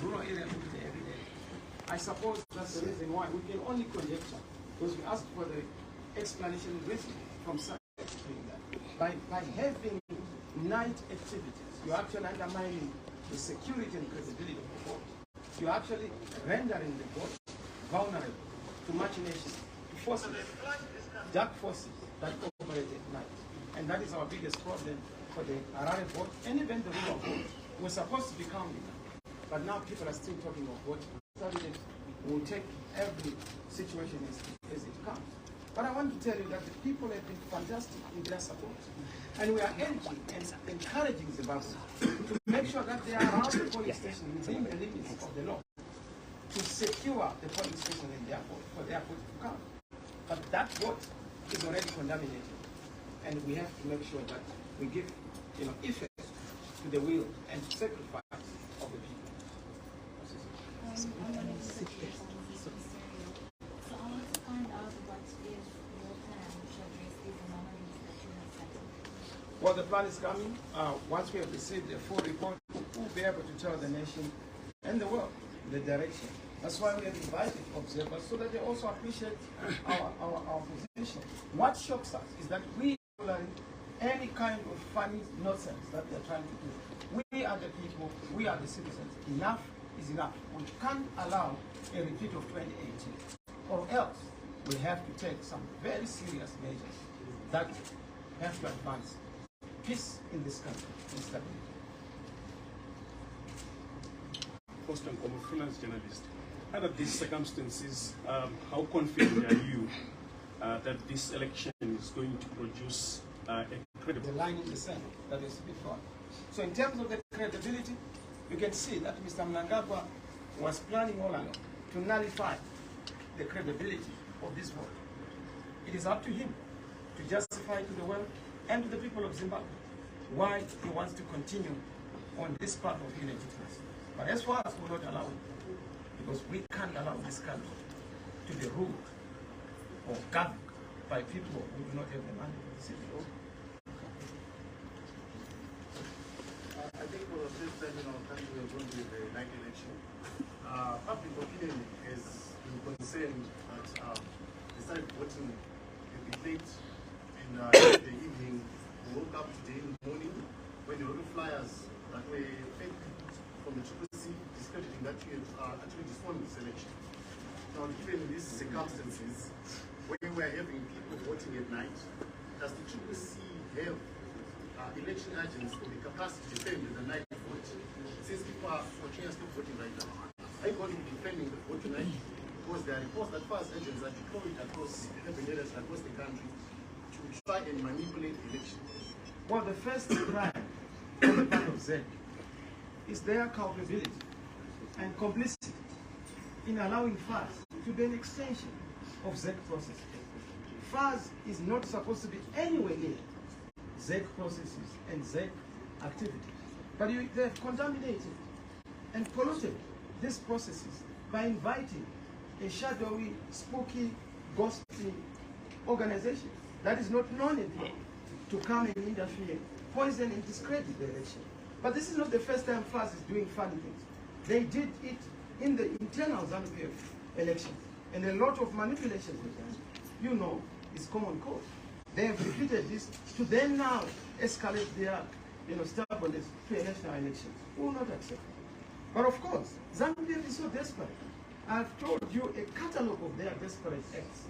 rural area every day. I suppose that's the reason why we can only conjecture, because we asked for the explanation written from science doing that. By having night activities, you're actually undermining the security and credibility of the vote. You're actually rendering the vote vulnerable to machinations, to forces, dark forces that operate at night. And that is our biggest problem for the Harare vote, and even the rural vote. We're supposed to be counting, but now people are still talking of vote. We'll take every situation as it comes. But I want to tell you that the people have been fantastic in their support. And we are urging and encouraging Zimbabwe to make sure that they are around the polling station within the limits of the law to secure the polling station and their vote, for their vote to count. But that vote is already contaminated. And we have to make sure that we give effect to the will and sacrifice of the people. So I want to find out what is your plan to address these anomalies that you have cited. Well, the plan is coming. Once we have received a full report, we'll be able to tell the nation and the world the direction. That's why we have invited observers, so that they also appreciate our position. What shocks us is that we any kind of funny nonsense that they're trying to do. We are the people, we are the citizens. Enough is enough. We can't allow a repeat of 2018, or else we have to take some very serious measures that have to advance peace in this country and stability. First, I'm a freelance journalist. Under these circumstances, how confident are you that this election is going to produce a credible... The line in the sand that is to be drawn. So in terms of the credibility, you can see that Mr. Mnangagwa was planning all along to nullify the credibility of this vote. It is up to him to justify to the world and to the people of Zimbabwe why he wants to continue on this path of illegitimacy. But as far as we're not allowing, because we can't allow this country to be ruled or governed by people who do not have the money to decide. I think for the first time in our country we are going to the night election. Public opinion has been concerned that they started voting a bit late in the evening. We woke up today in the morning when the lot of flyers that were fake from the CCC discrediting that we have actually disformed this election. Now, given these circumstances, when we are having people voting at night, does the CCC have election agents with the capacity to defend the night vote? Since people are continuously voting right now, are you going to be defending the vote tonight? Because there are reports that fast agents are deployed across urban areas across the country to try and manipulate the election. Well, the first crime on the part of Z is their culpability and complicity in allowing FAS to be an extension of Z process. FAS is not supposed to be anywhere near Z processes and Z activities. But they have contaminated and polluted these processes by inviting a shadowy, spooky, ghostly organization that is not known anymore to come and interfere, poison and discredit the election. But this is not the first time FAS is doing funny things. They did it in the internal ZANU-PF elections, and a lot of manipulations were done. You know, it's common cause. They have repeated this to then now escalate their stubbornness to a national election. We will not accept it. But of course, ZANU-PF is so desperate. I've told you a catalogue of their desperate acts.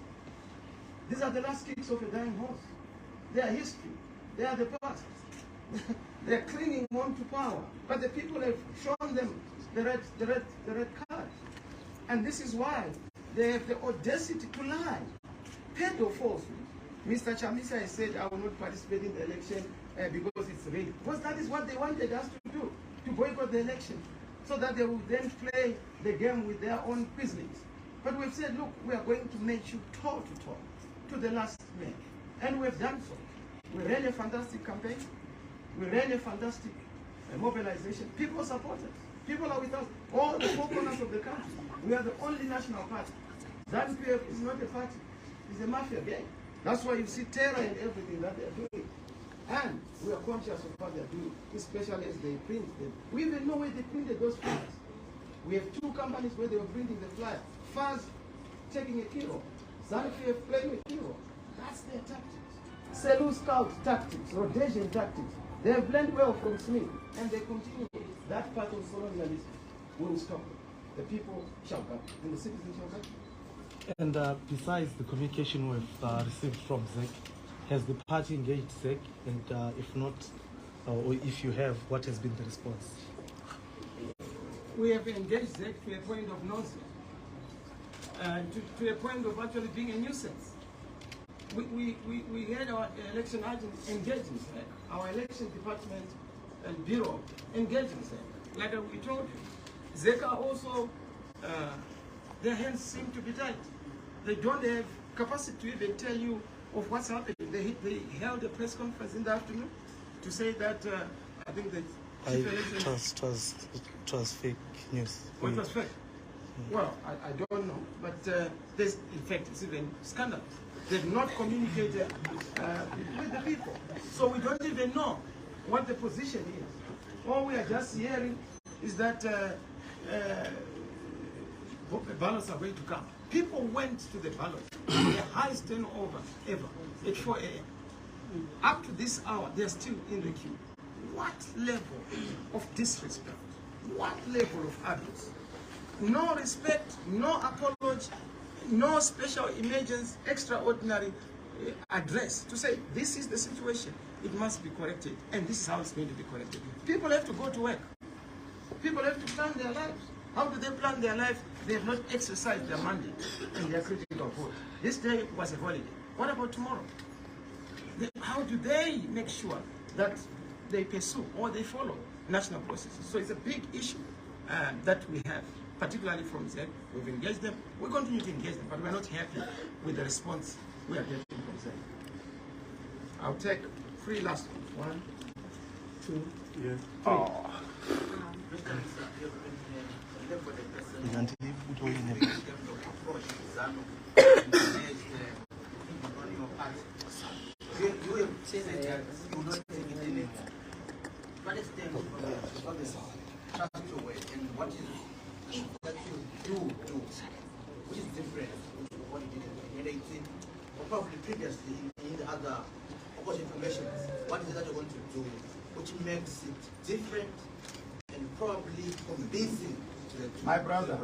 These are the last kicks of a dying horse. They are history. They are the past. They are clinging on to power. But the people have shown them the red card. And this is why they have the audacity to lie. Paid or false. Mr. Chamisa has said, I will not participate in the election because it's rigged. Because that is what they wanted us to do, to boycott the election, so that they will then play the game with their own quisling. But we've said, look, we are going to make you toe to toe to the last man. And we've done so. We ran a fantastic campaign. We ran a fantastic mobilization. People support us. People are with us. All the four corners of the country. We are the only national party. ZANU-PF is not a party. It's a mafia gang. That's why you see terror in everything that they're doing. And we are conscious of what they're doing, especially as they print them. We even know where they printed those flyers. We have two companies where they were printing the flyer. FAS taking a key role. Zanfie playing a key role. That's their tactics. Selu scout tactics, Rhodesian tactics. They have learned well from Smith, and they continue. That part of colonialism will stop. The people shall go, and the citizens shall go. And besides the communication we've received from ZEC, has the party engaged ZEC? And if not, or if you have, what has been the response? We have engaged ZEC to a point of nonsense, to a point of actually being a nuisance. We had our election agents engaging ZEC, our election department and bureau engaging ZEC. Like we told you, ZEC are also, their hands seem to be tied. They don't have capacity to even tell you of what's happening. They held a press conference in the afternoon to say that I think that it was fake news. What was fake? Well, I don't know, but there's, in fact, it's even scandalous. They've not communicated with the people, so we don't even know what the position is. All we are just hearing is that ballots are going to come. People went to the ballot, the highest turnover ever, at 4 a.m. Up to this hour, they're still in the queue. What level of disrespect? What level of abuse? No respect, no apology, no special emergency, extraordinary address to say this is the situation, it must be corrected, and this is how it's going to be corrected. People have to go to work. People have to plan their lives. How do they plan their life? They have not exercised their mandate and their critical vote. This day was a holiday. What about tomorrow? How do they make sure that they pursue or they follow national processes? So it's a big issue that we have, particularly from ZEC. We've engaged them. We continue to engage them, but we're not happy with the response we are getting from ZEC. I'll take 3 last ones. 1, 2, yeah. 3. You have said that you will not take it anymore. What is the trust your way, and what is it that you do, which is different from what you did in 2018, or probably previously in the other information? What is it that you're going to do, which makes it different and probably convincing to the My brother,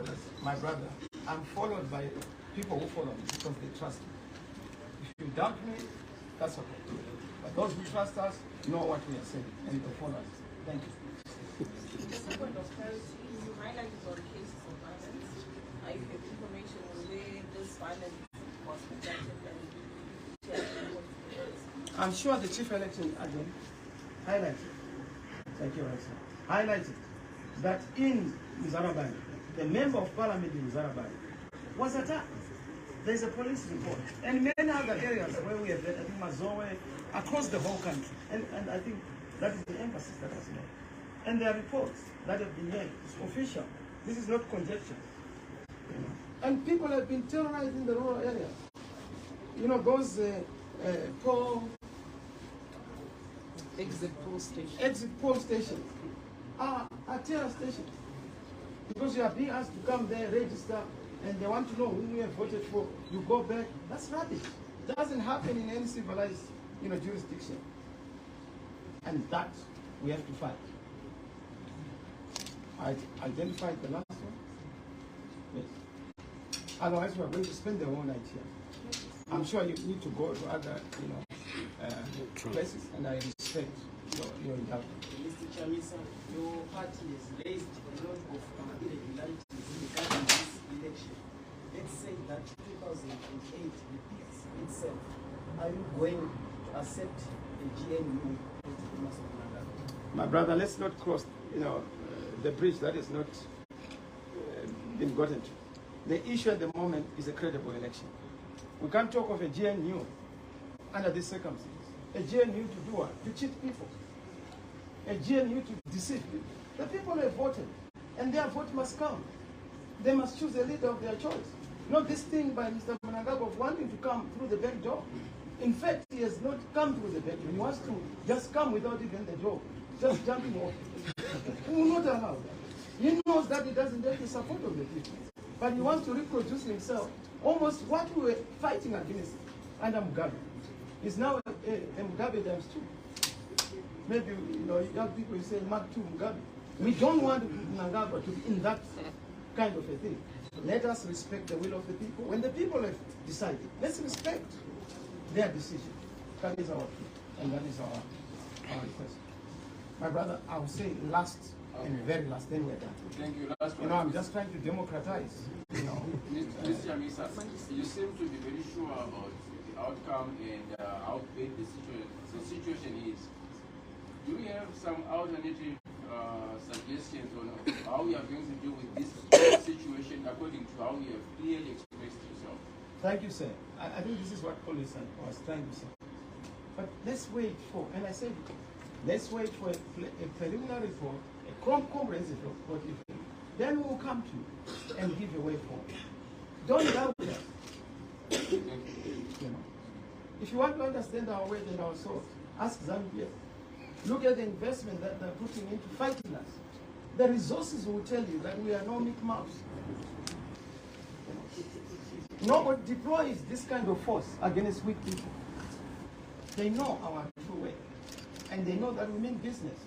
I'm followed by people who follow me because they trust me. If you doubt me, that's okay. But those who trust us know what we are saying and they follow us. Thank you. Just a point of clarity, you highlighted on cases of violence. I have information on where this violence was conducted and I'm sure the chief election agent highlighted, thank you, sir, highlighted that in Zimbabwe, the member of parliament in Zimbabwe was attacked. There's a police report. And many other areas where we have been, I think Mazoe, across the whole country. And I think that is the emphasis that has made. And there are reports that have been made. It's official. This is not conjecture. And people have been terrorized in the rural areas. You know, those exit poll stations are terror stations. Because you are being asked to come there, register, and they want to know who you have voted for. You go back. That's rubbish. It doesn't happen in any civilized, jurisdiction. And that we have to fight. I identified the last one. Yes. Otherwise, we are going to spend the whole night here. I'm sure you need to go to other, places, and I respect your indulgence. Mr. Chamisa, your party has raised a lot of irregularities regarding this election. Let's say that 2008 repeats itself. Are you going to accept the GNU? My brother, let's not cross, the bridge that is not been gotten to. The issue at the moment is a credible election. We can't talk of a GNU under these circumstances. A GNU to do what? To cheat people. A GNU to deceive people. The people have voted, and their vote must count. They must choose a leader of their choice. Not this thing by Mr. Mnangagwa of wanting to come through the back door. In fact, he has not come through the back door. He wants to just come without even the door. Just jumping off. We will not allow that. He knows that he doesn't have the support of the people. But he wants to reproduce himself. Almost what we were fighting against under Mugabe is now a Mugabe times 2. Maybe, you know, young people say Mark II Mugabe. We don't want Mugabe to be in that kind of a thing. Let us respect the will of the people. When the people have decided, let's respect their decision. That is our plea, and that is our request. My brother, I will say last and very last, then we're done. Thank you. Last one. You know, I'm just trying to democratize. You know, Mr. Chamisa, you seem to be very sure about the outcome and how bad the situation is. Do we have some alternative suggestions on how we are going to deal with this situation according to how you have clearly expressed yourself? thank you, sir. I think this is what Colin was trying to say. But let's wait for, and I said, let's wait for a preliminary report, a comprehensive report. Then we'll come to you and give a way forward. Don't doubt us. You know, if you want to understand our weight and our soul, ask Zambia. Look at the investment that they're putting into fighting us. The resources will tell you that we are no meat mouse. Nobody deploys this kind of force against weak people. They know our true way. And they know that we mean business.